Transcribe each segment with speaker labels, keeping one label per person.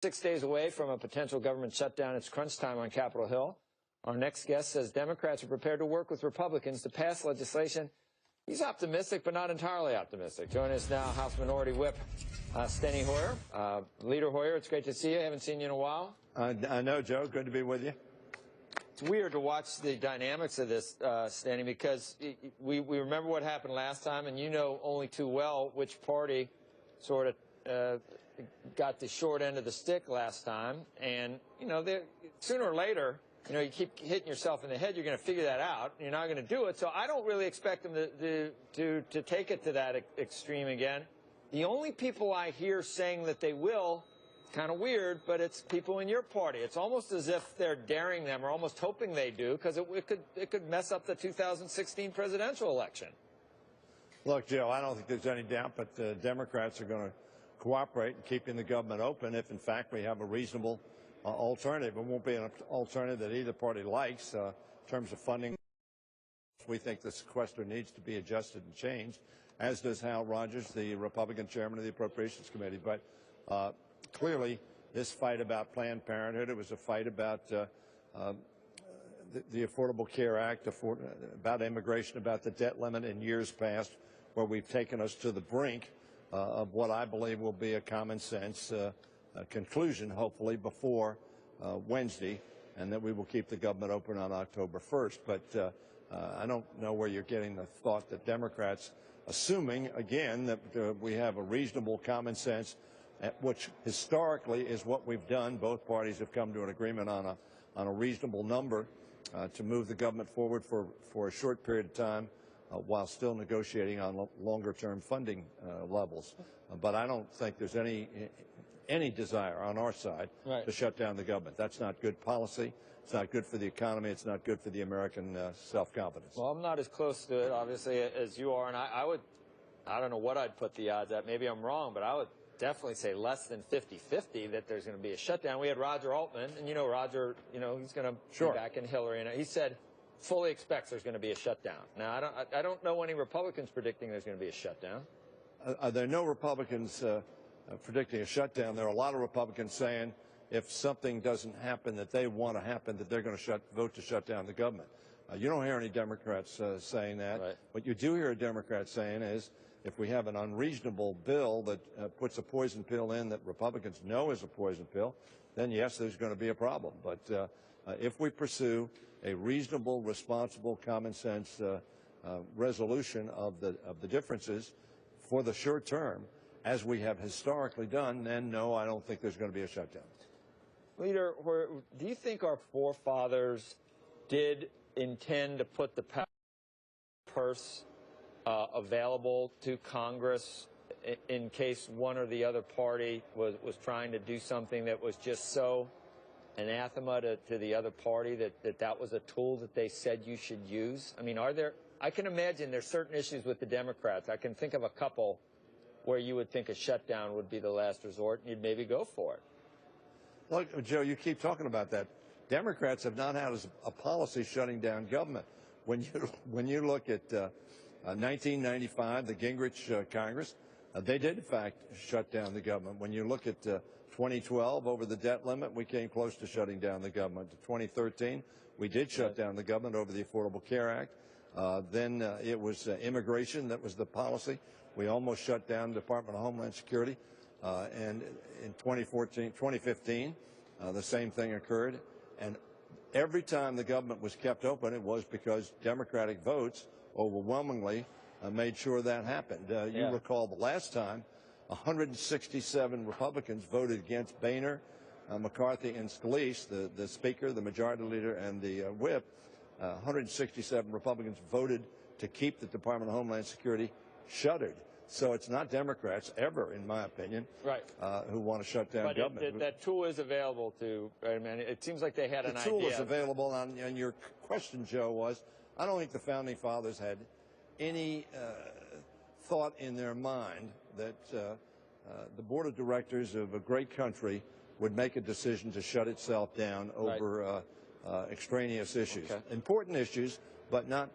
Speaker 1: 6 days away from a potential government shutdown. It's crunch time on Capitol Hill. Our next guest says Democrats are prepared to work with Republicans to pass legislation. He's optimistic, but not entirely optimistic. Joining us now, House Minority Whip Steny Hoyer. Leader Hoyer, it's great to see you. I haven't seen you in a while.
Speaker 2: I know, Joe. Good to be with you.
Speaker 1: It's weird to watch the dynamics of this, Steny, because we remember what happened last time, and you know only too well which party sort of got the short end of the stick last time. And, you know, sooner or later, you know, you keep hitting yourself in the head, you're going to figure that out. You're not going to do it. So I don't really expect them to take it to that extreme again. The only people I hear saying that they will, kind of weird, but it's people in your party. It's almost as if they're daring them or almost hoping they do, because it could mess up the 2016 presidential election.
Speaker 2: Look, Joe, I don't think there's any doubt, but the Democrats are going to cooperate in keeping the government open if, in fact, we have a reasonable alternative. It won't be an alternative that either party likes in terms of funding. We think the sequester needs to be adjusted and changed, as does Hal Rogers, the Republican chairman of the Appropriations Committee. But clearly, this fight about Planned Parenthood, it was a fight about the Affordable Care Act, about immigration, about the debt limit in years past, where we've taken us to the brink of what I believe will be a common sense conclusion, hopefully, before Wednesday, and that we will keep the government open on October 1st. But I don't know where you're getting the thought that Democrats, assuming, again, that we have a reasonable common sense, which historically is what we've done. Both parties have come to an agreement on a reasonable number to move the government forward for a short period of time, while still negotiating on longer-term funding levels. But I don't think there's any desire on our side to shut down the government. That's not good policy. It's not good for the economy. It's not good for the American self-confidence.
Speaker 1: Well, I'm not as close to it, obviously, as you are, and I don't know what I'd put the odds at. Maybe I'm wrong, but I would definitely say less than 50-50 that there's going to be a shutdown. We had Roger Altman, and you know Roger, you know, he's going to be back in Hillary, and he said fully expects there's going to be a shutdown. Now, I don't know any Republicans predicting there's going to be a shutdown.
Speaker 2: There are no Republicans predicting a shutdown. There are a lot of Republicans saying if something doesn't happen that they want to happen, that they're going to vote to shut down the government. You don't hear any Democrats saying that. Right. What you do hear a Democrat saying is if we have an unreasonable bill that puts a poison pill in that Republicans know is a poison pill, then yes, there's going to be a problem. But if we pursue a reasonable, responsible, common sense resolution of the differences for the short term, as we have historically done, then no, I don't think there's going to be a shutdown.
Speaker 1: Leader, do you think our forefathers did intend to put the purse available to Congress in case one or the other party was trying to do something that was just so anathema to the other party that was a tool that they said you should use? I mean, I can imagine there's certain issues with the Democrats. I can think of a couple where you would think a shutdown would be the last resort, and you'd maybe go for it.
Speaker 2: Look, Joe, you keep talking about that. Democrats have not had a policy shutting down government. When you look at 1995, the Gingrich Congress, they did, in fact, shut down the government. When you look at 2012, over the debt limit, we came close to shutting down the government. 2013, we did shut down the government over the Affordable Care Act. Then it was immigration that was the policy. We almost shut down the Department of Homeland Security. And in 2015, the same thing occurred. And every time the government was kept open, it was because Democratic votes overwhelmingly made sure that happened. You recall the last time, 167 Republicans voted against Boehner, McCarthy, and Scalise, the Speaker, the Majority Leader, and the Whip. 167 Republicans voted to keep the Department of Homeland Security shuttered. So it's not Democrats ever, in my opinion, who want to shut down government.
Speaker 1: But that tool is available to, I mean, it seems like they had an idea.
Speaker 2: The tool is available, and your question, Joe, was, I don't think the Founding Fathers had any thought in their mind that the board of directors of a great country would make a decision to shut itself down over extraneous issues. Important issues, but not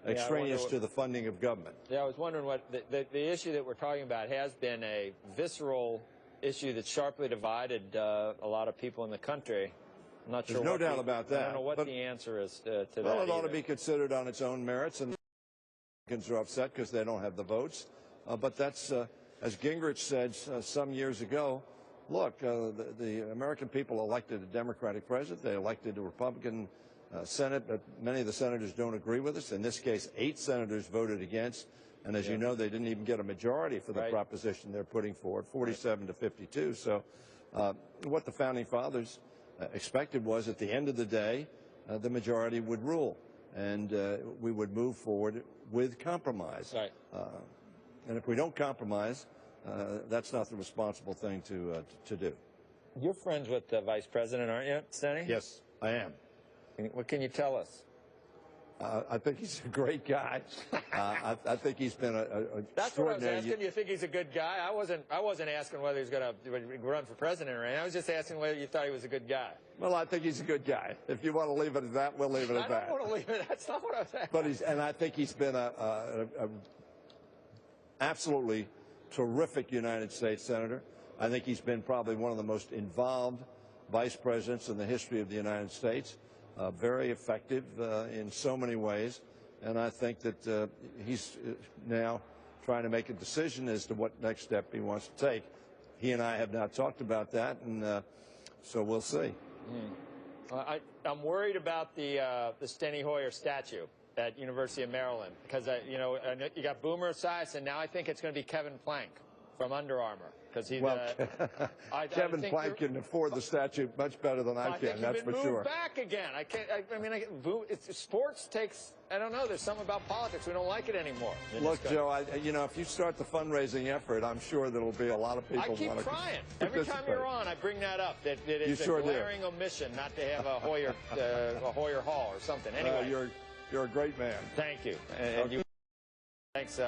Speaker 2: extraneous to the funding of government.
Speaker 1: Yeah, I was wondering what the issue that we're talking about has been a visceral issue that sharply divided a lot of people in the country. I'm not sure.
Speaker 2: There's no doubt about that.
Speaker 1: I don't know what the answer is to that.
Speaker 2: Well, it ought
Speaker 1: either.
Speaker 2: to be considered on its own merits, and Republicans are upset because they don't have the votes. But that's, as Gingrich said some years ago, look, the American people elected a Democratic president. They elected a Republican Senate, but many of the senators don't agree with us. In this case, 8 senators voted against. And as you know, they didn't even get a majority for the proposition they're putting forward, 47 to 52. So what the Founding Fathers expected was, at the end of the day, the majority would rule, and we would move forward with compromise.
Speaker 1: Right.
Speaker 2: And if we don't compromise, that's not the responsible thing to do.
Speaker 1: You're friends with the Vice President, aren't you, Steny?
Speaker 2: Yes, I am.
Speaker 1: What can you tell us?
Speaker 2: I think he's a great guy. I think he's been a
Speaker 1: That's what I was
Speaker 2: extraordinary.
Speaker 1: asking. You think he's a good guy? I wasn't asking whether he's going to run for president or anything. I was just asking whether you thought he was a good guy.
Speaker 2: Well, I think he's a good guy. If you want to leave it at that, we'll leave it at that.
Speaker 1: I don't want to leave it. That's not what I was asking.
Speaker 2: But I think he's been a absolutely terrific United States senator. I think he's been probably one of the most involved vice presidents in the history of the United States. Very effective in so many ways, and I think that he's now trying to make a decision as to what next step he wants to take. He and I have not talked about that, and so we'll see.
Speaker 1: I'm worried about the Steny Hoyer statue at University of Maryland, because you know, you got Boomer Esiason, and now I think it's going to be Kevin Plank from Under Armour. He's,
Speaker 2: well, Kevin Plank can afford the statue much better than I can. That's for sure.
Speaker 1: Moved back again. Sports takes. I don't know. There's something about politics. We don't like it anymore.
Speaker 2: Look, Joe. You know, if you start the fundraising effort, I'm sure there'll be a lot of people.
Speaker 1: I keep trying. Every time you're on, I bring that up. That it's a glaring omission not to have a Hoyer Hall or something. Anyway,
Speaker 2: you're a great man.
Speaker 1: Thank you. Thanks.